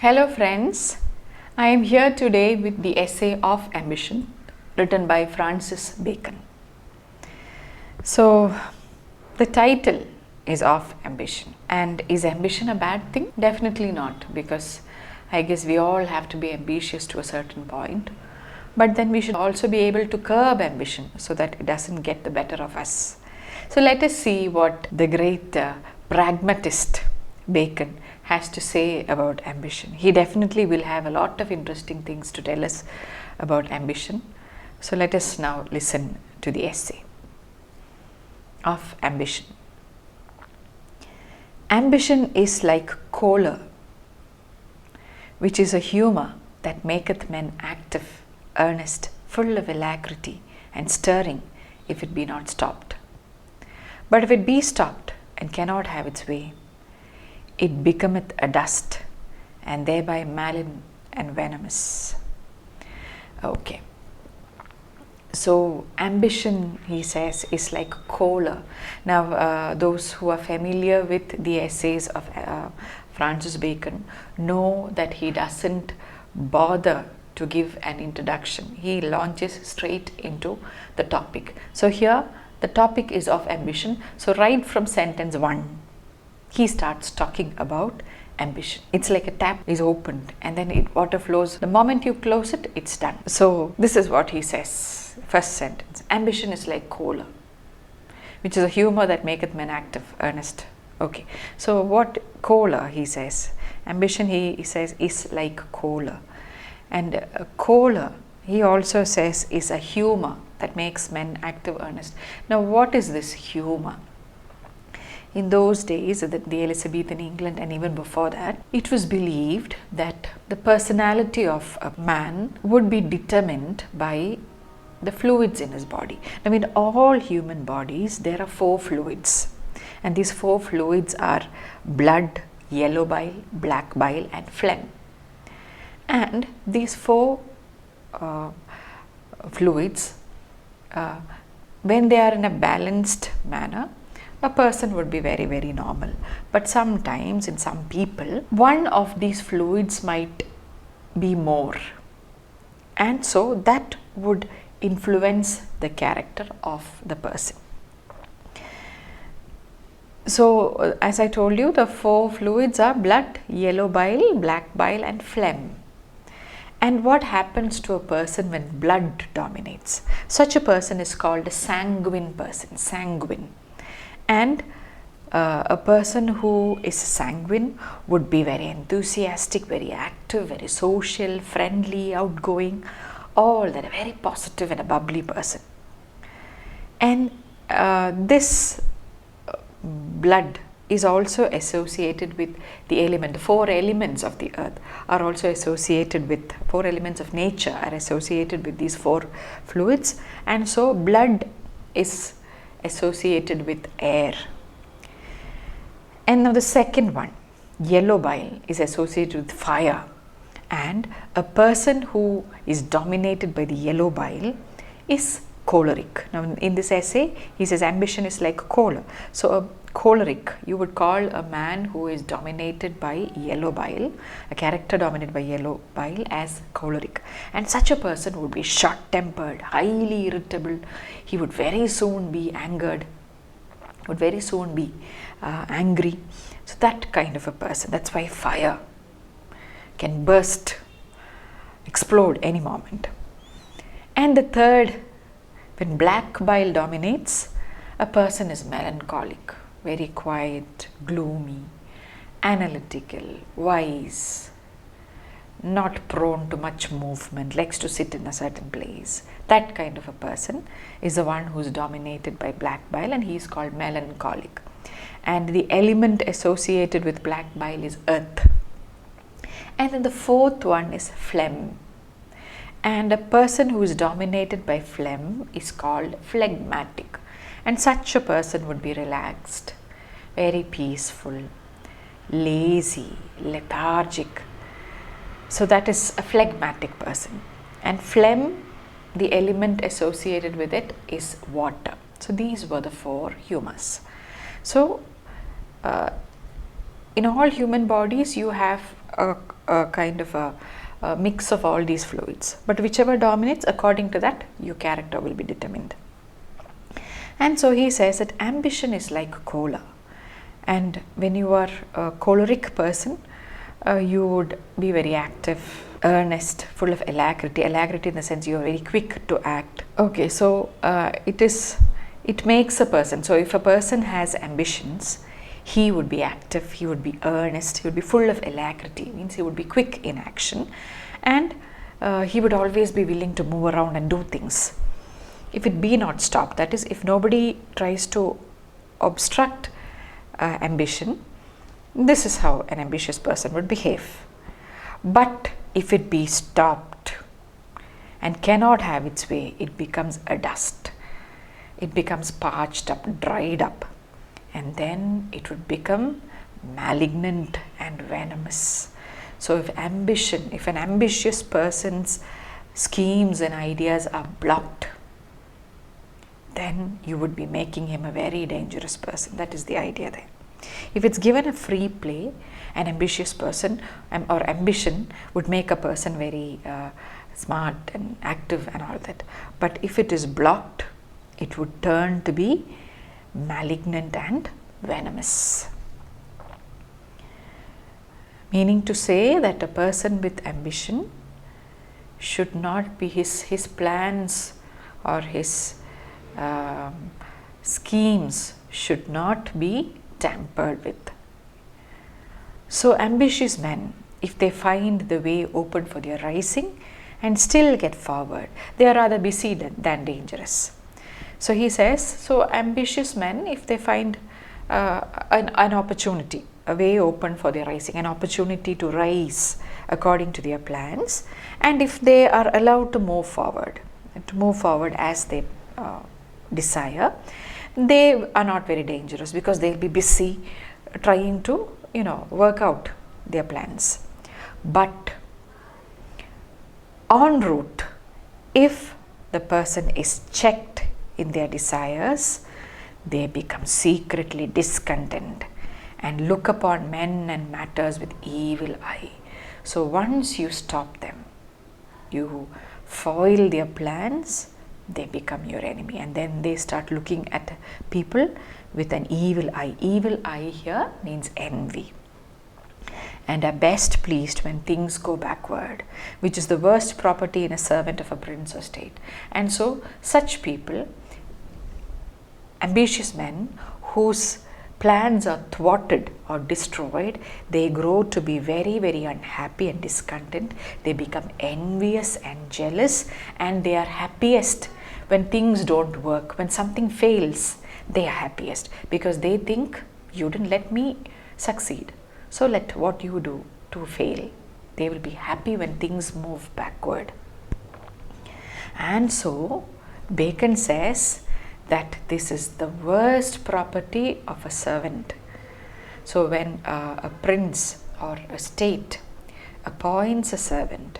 Hello friends, I am here today with the essay of ambition written by Francis Bacon. So the title is of ambition, and is ambition a bad thing? Definitely not, because I guess we all have to be ambitious to a certain point, but then we should also be able to curb ambition so that it doesn't get the better of us. So let us see what the great pragmatist Bacon has to say about ambition. He definitely will have a lot of interesting things to tell us about ambition. So let us now listen to the essay of ambition. Ambition is like choler, which is a humour that maketh men active, earnest, full of alacrity, and stirring, if it be not stopped. But if it be stopped, and cannot have its way, it becometh a dust, and thereby malign and venomous. Okay. So ambition, he says, is like choler. Now those who are familiar with the essays of Francis Bacon know that he doesn't bother to give an introduction. He launches straight into the topic. So here the topic is of ambition. So right from sentence 1, he starts talking about ambition. It's like a tap is opened and then water flows. The moment you close it, it's done. So this is what he says. First sentence. Ambition is like choler, which is a humour that maketh men active, earnest. Okay. So what choler, he says. Ambition, he says, is like choler. And choler, he also says, is a humour that makes men active, earnest. Now what is this humour? In those days, the Elizabethan England and even before that, it was believed that the personality of a man would be determined by the fluids in his body. I mean, all human bodies, there are 4 fluids, and these 4 fluids are blood, yellow bile, black bile, and phlegm. And these 4 fluids, when they are in a balanced manner, a person would be very, very normal. But sometimes in some people, one of these fluids might be more, and so that would influence the character of the person. So as I told you, the 4 fluids are blood, yellow bile, black bile, and phlegm. And what happens to a person when blood dominates? Such a person is called a sanguine person, sanguine. And a person who is sanguine would be very enthusiastic, very active, very social, friendly, outgoing, all that, a very positive and a bubbly person. And this blood is also associated with the element. The 4 elements of the earth are also associated with, 4 elements of nature are associated with these 4 fluids, and so blood is associated with air. And now the second one, yellow bile, is associated with fire, and a person who is dominated by the yellow bile is choleric. Now in this essay he says ambition is like choler. So a choleric, you would call a man who is dominated by yellow bile, a character dominated by yellow bile, as choleric. And such a person would be short-tempered, highly irritable. He would very soon be angered, would very soon be angry. So that kind of a person, that's why fire can burst, explode any moment. And the third, when black bile dominates, a person is melancholic, very quiet, gloomy, analytical, wise, not prone to much movement, likes to sit in a certain place. That kind of a person is the one who is dominated by black bile, and he is called melancholic. And the element associated with black bile is earth. And then the 4th one is phlegm. And a person who is dominated by phlegm is called phlegmatic. And such a person would be relaxed, very peaceful, lazy, lethargic. So that is a phlegmatic person. And phlegm, the element associated with it is water. So these were the 4 humours. So in all human bodies you have a kind of a mix of all these fluids. But whichever dominates, according to that, your character will be determined. And so he says that ambition is like cola. And when you are a choleric person, you would be very active, earnest, full of alacrity. Alacrity in the sense you are very quick to act. Okay, so it makes a person. So if a person has ambitions, he would be active, he would be earnest, he would be full of alacrity, means he would be quick in action, and he would always be willing to move around and do things. If it be not stopped, that is, if nobody tries to obstruct ambition, this is how an ambitious person would behave. But if it be stopped and cannot have its way, it becomes a dust. It becomes parched up, dried up, and then it would become malignant and venomous. So if an ambitious person's schemes and ideas are blocked, then you would be making him a very dangerous person. That is the idea there. If it's given a free play, an ambitious person or ambition would make a person very smart and active and all that. But if it is blocked, it would turn to be malignant and venomous. Meaning to say that a person with ambition should not be his plans or his schemes should not be tampered with. So ambitious men, if they find the way open for their rising and still get forward, they are rather busy than dangerous. So he says, so ambitious men, if they find an opportunity, a way open for their rising, an opportunity to rise according to their plans, and if they are allowed to move forward as they desire, they are not very dangerous because they'll be busy trying to work out their plans. But en route, if the person is checked in their desires, they become secretly discontent and look upon men and matters with evil eye. So once you stop them, you foil their plans, they become your enemy, and then they start looking at people with an evil eye. Evil eye here means envy, and are best pleased when things go backward, which is the worst property in a servant of a prince or state. And so such people, ambitious men whose plans are thwarted or destroyed, they grow to be very, very unhappy and discontent. They become envious and jealous, and they are happiest when things don't work. When something fails, they are happiest because they think, you didn't let me succeed, so let what you do to fail. They will be happy when things move backward. And so Bacon says that this is the worst property of a servant. So when a prince or a state appoints a servant,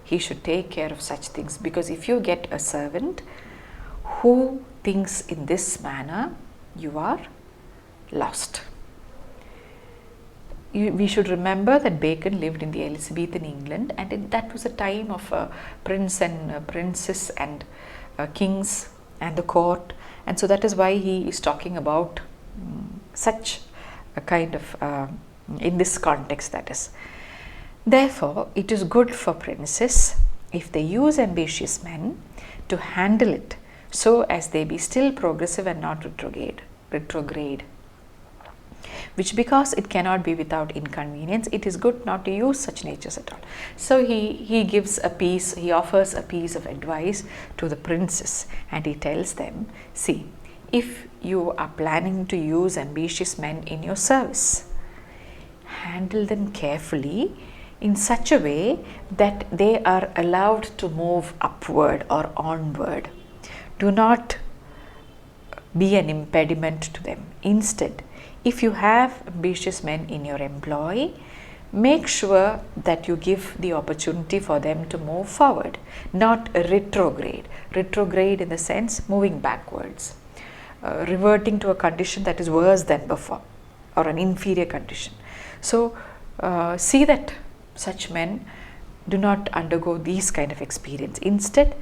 he should take care of such things, because if you get a servant who thinks in this manner, you are lost. We should remember that Bacon lived in the Elizabethan England, and that was a time of prince and princess and kings and the court, and so that is why he is talking about such a kind of in this context, that is. Therefore, it is good for princes if they use ambitious men to handle it so as they be still progressive and not retrograde. Which, because it cannot be without inconvenience, it is good not to use such natures at all. So he gives a piece, he offers a piece of advice to the princes, and he tells them, see, if you are planning to use ambitious men in your service, handle them carefully in such a way that they are allowed to move upward or onward. Do not be an impediment to them. Instead, if you have ambitious men in your employ, make sure that you give the opportunity for them to move forward, not retrograde. Retrograde in the sense moving backwards, reverting to a condition that is worse than before, or an inferior condition. So see that such men do not undergo these kind of experience. Instead,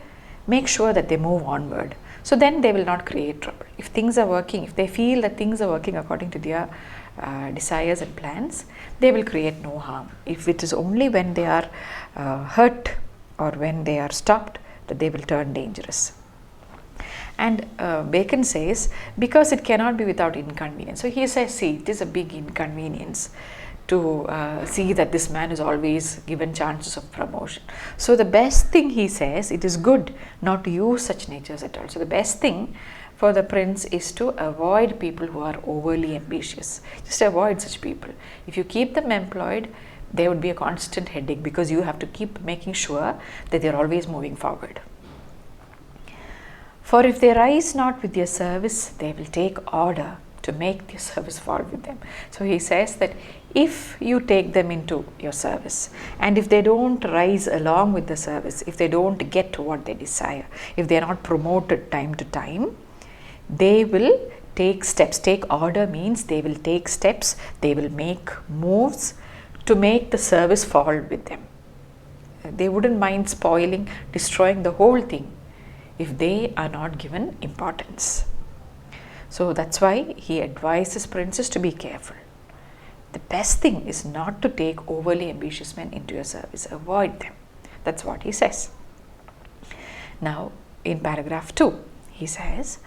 make sure that they move onward. So then they will not create trouble. If things are working, if they feel that things are working according to their desires and plans, they will create no harm. If it is only when they are hurt or when they are stopped that they will turn dangerous. And Bacon says, because it cannot be without inconvenience. So he says, see, it is a big inconvenience to see that this man is always given chances of promotion. So the best thing, he says, it is good not to use such natures at all. So the best thing for the prince is to avoid people who are overly ambitious. Just avoid such people. If you keep them employed, there would be a constant headache, because you have to keep making sure that they are always moving forward. For if they rise not with their service, they will take order to make their service fall with them. So he says that if you take them into your service, and if they don't rise along with the service, if they don't get what they desire, if they are not promoted time to time, they will take steps. Take order means they will take steps, they will make moves to make the service fall with them. They wouldn't mind spoiling, destroying the whole thing if they are not given importance. So that's why he advises princes to be careful. The best thing is not to take overly ambitious men into your service. Avoid them. That's what he says. Now, in paragraph 2, he says,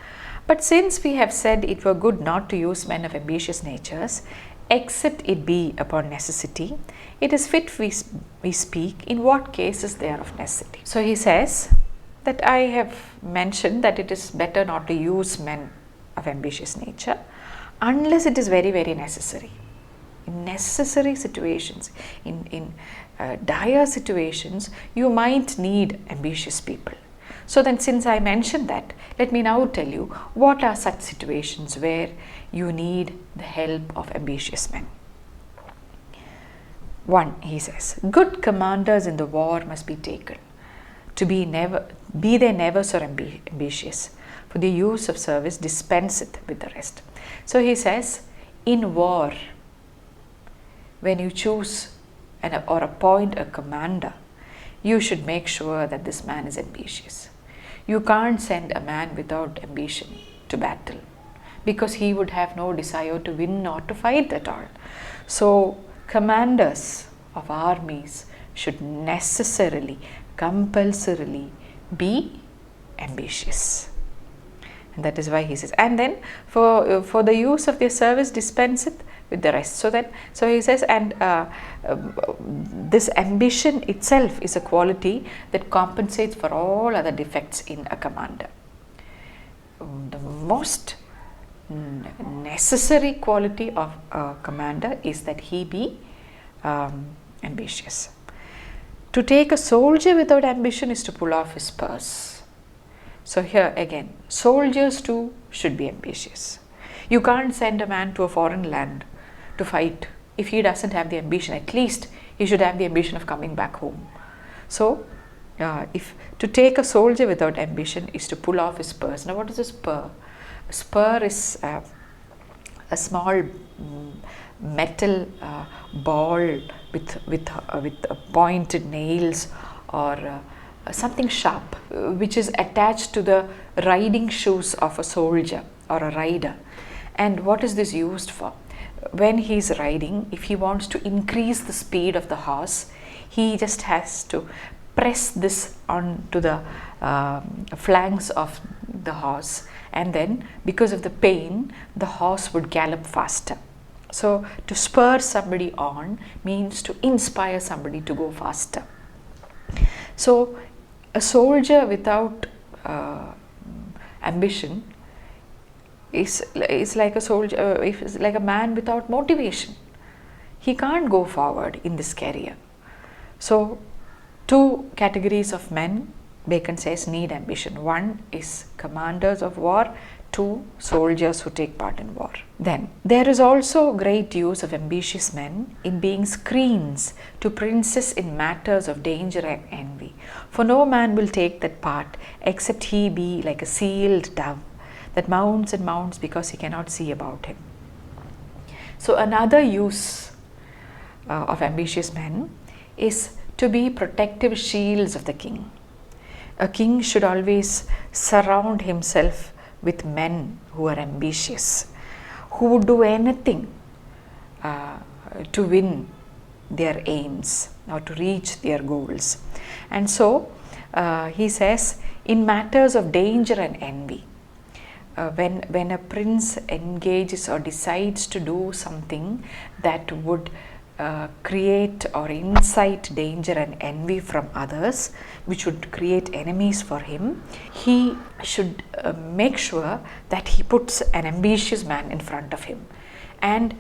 but since we have said it were good not to use men of ambitious natures, except it be upon necessity, it is fit we speak in what cases they are of necessity. So he says that I have mentioned that it is better not to use men of ambitious nature unless it is very, very necessary. In necessary situations, in dire situations, you might need ambitious people. So then, since I mentioned that, let me now tell you what are such situations where you need the help of ambitious men. 1, he says, good commanders in the war must be taken, to be they never so ambitious, for the use of service dispenseth with the rest. So he says, in war, when you choose or appoint a commander, you should make sure that this man is ambitious. You can't send a man without ambition to battle, because he would have no desire to win or to fight at all. So commanders of armies should necessarily, compulsorily be ambitious. And that is why he says, and then for the use of their service dispenseth with the rest. So he says, and this ambition itself is a quality that compensates for all other defects in a commander. The most necessary quality of a commander is that he be ambitious. To take a soldier without ambition is to pull off his spurs. So here again, soldiers too should be ambitious. You can't send a man to a foreign land to fight if he doesn't have the ambition. At least he should have the ambition of coming back home. So if to take a soldier without ambition is to pull off his spurs. Now what is a spur? A spur is a small metal ball with pointed nails or something sharp, which is attached to the riding shoes of a soldier or a rider. And what is this used for? When he is riding, if he wants to increase the speed of the horse, he just has to press this onto the flanks of the horse, and then because of the pain, the horse would gallop faster. So to spur somebody on means to inspire somebody to go faster. So a soldier without ambition is like a soldier, is like a man without motivation. He can't go forward in this career. So 2 categories of men, Bacon says, need ambition. 1 is commanders of war, 2 soldiers who take part in war. Then there is also great use of ambitious men in being screens to princes in matters of danger and envy. For no man will take that part except he be like a sealed dove that mounts and mounts because he cannot see about him. So another use of ambitious men is to be protective shields of the king. A king should always surround himself with men who are ambitious, who would do anything to win their aims or to reach their goals. And so he says, in matters of danger and envy, when a prince engages or decides to do something that would create or incite danger and envy from others, which would create enemies for him, he should make sure that he puts an ambitious man in front of him. And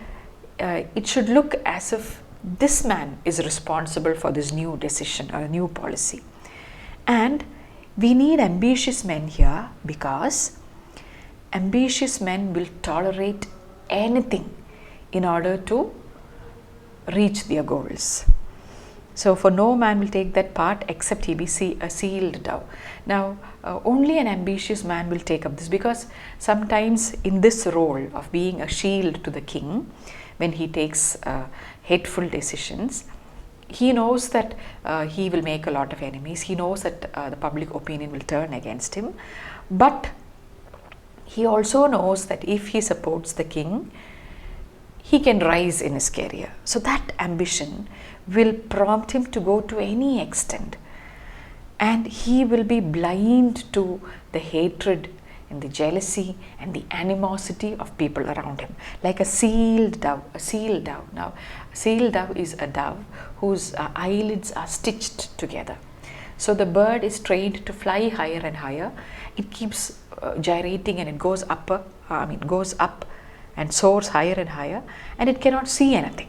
it should look as if this man is responsible for this new decision or a new policy. And we need ambitious men here because ambitious men will tolerate anything in order to reach their goals. So for no man will take that part except he be a sealed dove. Now only an ambitious man will take up this, because sometimes in this role of being a shield to the king, when he takes hateful decisions, he knows that he will make a lot of enemies. He knows that the public opinion will turn against him. But he also knows that if he supports the king, he can rise in his career. So that ambition will prompt him to go to any extent. And he will be blind to the hatred and the jealousy and the animosity of people around him, like a sealed dove. Now, a sealed dove is a dove whose eyelids are stitched together. So the bird is trained to fly higher and higher. It keeps gyrating and it goes up and soars higher and higher, and it cannot see anything.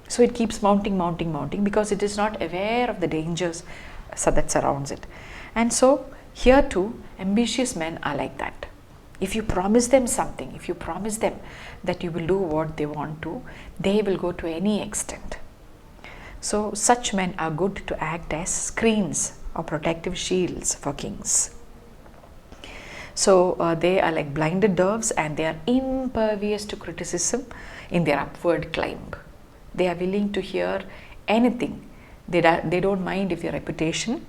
So it keeps mounting because it is not aware of the dangers that surrounds it. And so here too, ambitious men are like that. If you promise them something, if you promise them that you will do what they want to, they will go to any extent. So such men are good to act as screens or protective shields for kings. So they are like blinded doves, and they are impervious to criticism in their upward climb. They are willing to hear anything. They don't mind if their reputation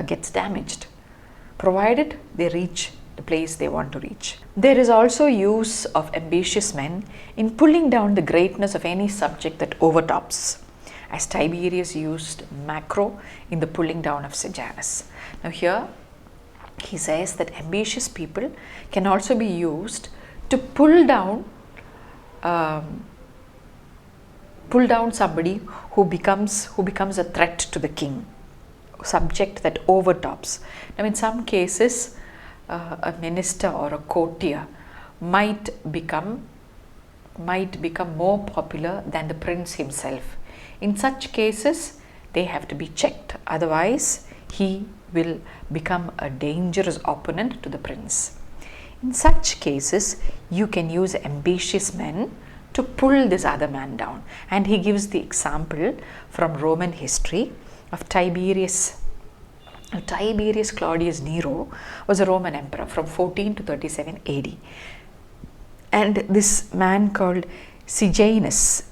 gets damaged, provided they reach the place they want to reach. There is also use of ambitious men in pulling down the greatness of any subject that overtops, as Tiberius used Macro in the pulling down of Sejanus. Now here he says that ambitious people can also be used to pull down somebody who becomes a threat to the king, subject that overtops. Now in some cases a minister or a courtier might become more popular than the prince himself. In such cases they have to be checked, otherwise he will become a dangerous opponent to the prince. In such cases you can use ambitious men to pull this other man down, and he gives the example from Roman history of Tiberius. Tiberius Claudius Nero was a Roman emperor from 14 to 37 AD, and this man called Sejanus,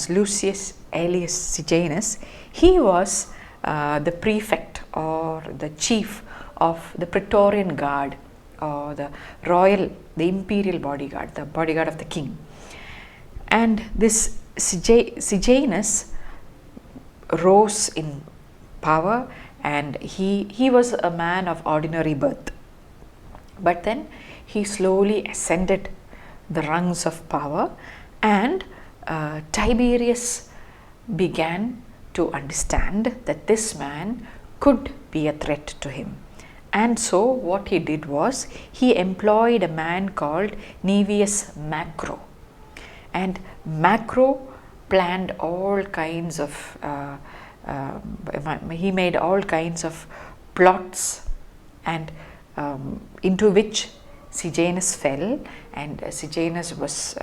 Lucius Aelius Sejanus, he was the prefect or the chief of the Praetorian Guard, or the imperial bodyguard, the bodyguard of the king. And this Sejanus rose in power, and he was a man of ordinary birth. But then he slowly ascended the rungs of power, and Tiberius began to understand that this man could be a threat to him. And so what he did was, he employed a man called Naevius Macro. And Macro planned all kinds of, he made all kinds of plots, and into which Sejanus fell, and Sejanus was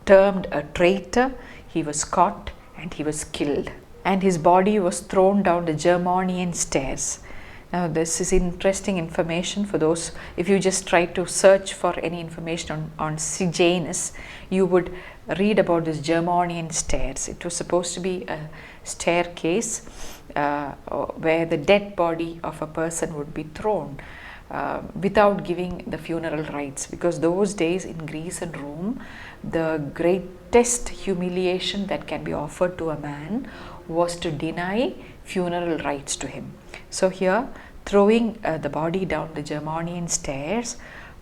termed a traitor. He was caught and he was killed, and his body was thrown down the Germanian stairs Now this is interesting information for those, if you just try to search for any information on Sejanus, you would read about this Germanian stairs. It was supposed to be a staircase where the dead body of a person would be thrown without giving the funeral rites, because those days in Greece and Rome, the greatest humiliation that can be offered to a man was to deny funeral rites to him. So here, throwing the body down the Germanian stairs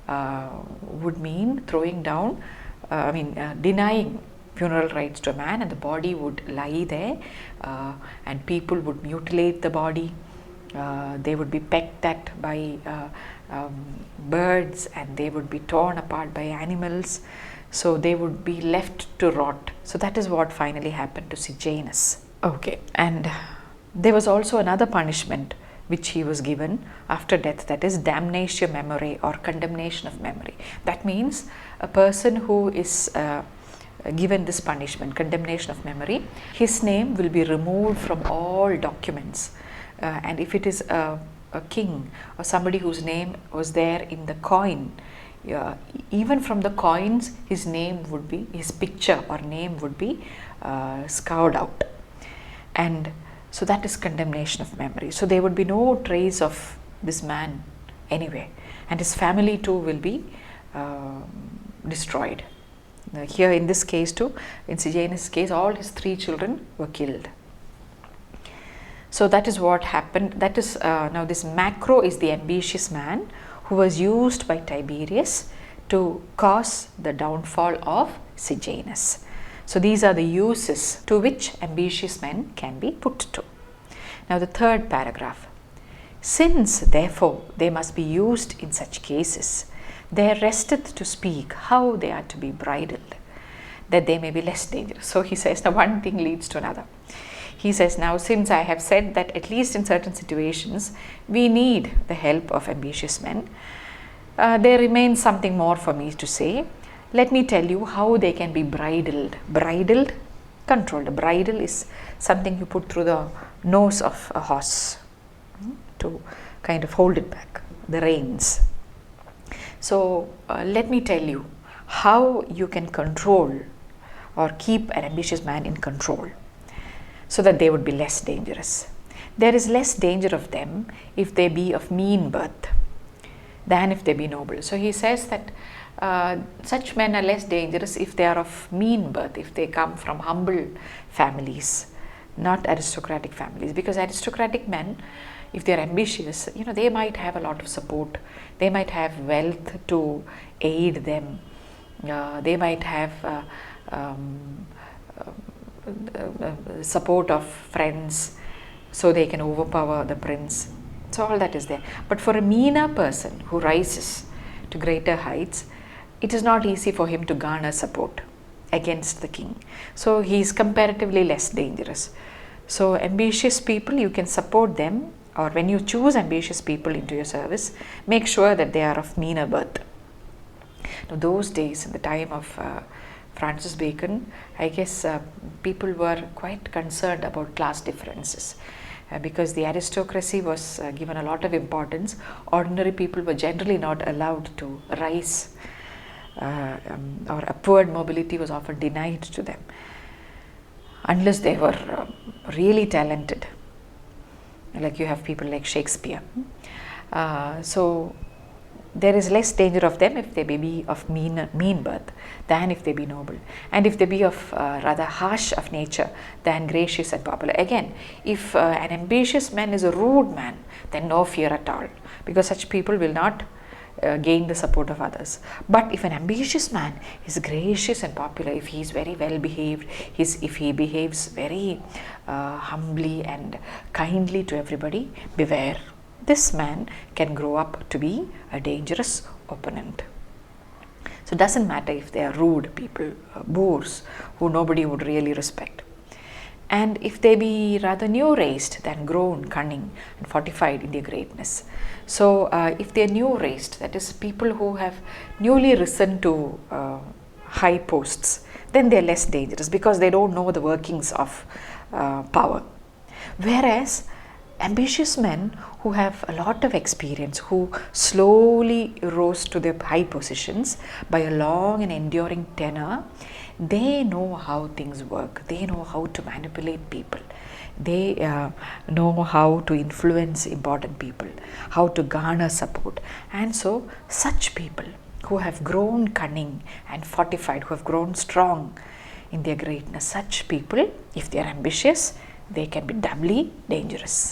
would mean throwing down, denying funeral rites to a man, and the body would lie there, and people would mutilate the body. They would be pecked at by birds, and they would be torn apart by animals. So they would be left to rot. So that is what finally happened to Sejanus. Okay, and there was also another punishment which he was given after death, that is damnatio memoriae, or condemnation of memory. That means a person who is given this punishment, condemnation of memory, his name will be removed from all documents. And if it is a king or somebody whose name was there in the coin, even from the coins, his name would be, his picture or name would be scoured out. And so that is condemnation of memory. So there would be no trace of this man anyway, and his family too will be destroyed. Here in this case too, in Sejanus' case, all his 3 children were killed. So that is what happened. That is now this Macro is the ambitious man who was used by Tiberius to cause the downfall of Sejanus. So these are the uses to which ambitious men can be put to. Now the third paragraph. Since therefore they must be used in such cases, there resteth to speak how they are to be bridled, that they may be less dangerous. So he says, now one thing leads to another. He says, now since I have said that at least in certain situations we need the help of ambitious men, there remains something more for me to say. Let me tell you how they can be bridled. Bridled, controlled. A bridle is something you put through the nose of a horse to kind of hold it back, the reins. So let me tell you how you can control or keep an ambitious man in control so that they would be less dangerous. There is less danger of them if they be of mean birth than if they be noble. So he says that such men are less dangerous if they are of mean birth, if they come from humble families, not aristocratic families. Because aristocratic men, if they are ambitious, they might have a lot of support. They might have wealth to aid them. They might have support of friends, so they can overpower the prince. So all that is there. But for a meaner person who rises to greater heights, it is not easy for him to garner support against the king. So he is comparatively less dangerous. So ambitious people, you can support them, or when you choose ambitious people into your service, make sure that they are of meaner birth. Now those days, in the time of Francis Bacon, I guess people were quite concerned about class differences. Because the aristocracy was given a lot of importance, ordinary people were generally not allowed to rise, or upward mobility was often denied to them unless they were really talented, like you have people like Shakespeare. So there is less danger of them if they be of mean birth than if they be noble, and if they be of rather harsh of nature than gracious and popular. Again, if an ambitious man is a rude man, then no fear at all, because such people will not gain the support of others. But if an ambitious man is gracious and popular, if he is very well behaved, if he behaves very humbly and kindly to everybody, beware. This man can grow up to be a dangerous opponent. So it doesn't matter if they are rude people, boors who nobody would really respect. And if they be rather new raised than grown, cunning and fortified in their greatness. So if they are new raised, that is people who have newly risen to high posts, then they are less dangerous because they don't know the workings of power. Whereas Ambitious men who have a lot of experience, who slowly rose to their high positions by a long and enduring tenure, they know how things work. They know how to manipulate people. They know how to influence important people, how to garner support. And so such people who have grown cunning and fortified, who have grown strong in their greatness, such people, if they are ambitious, they can be doubly dangerous.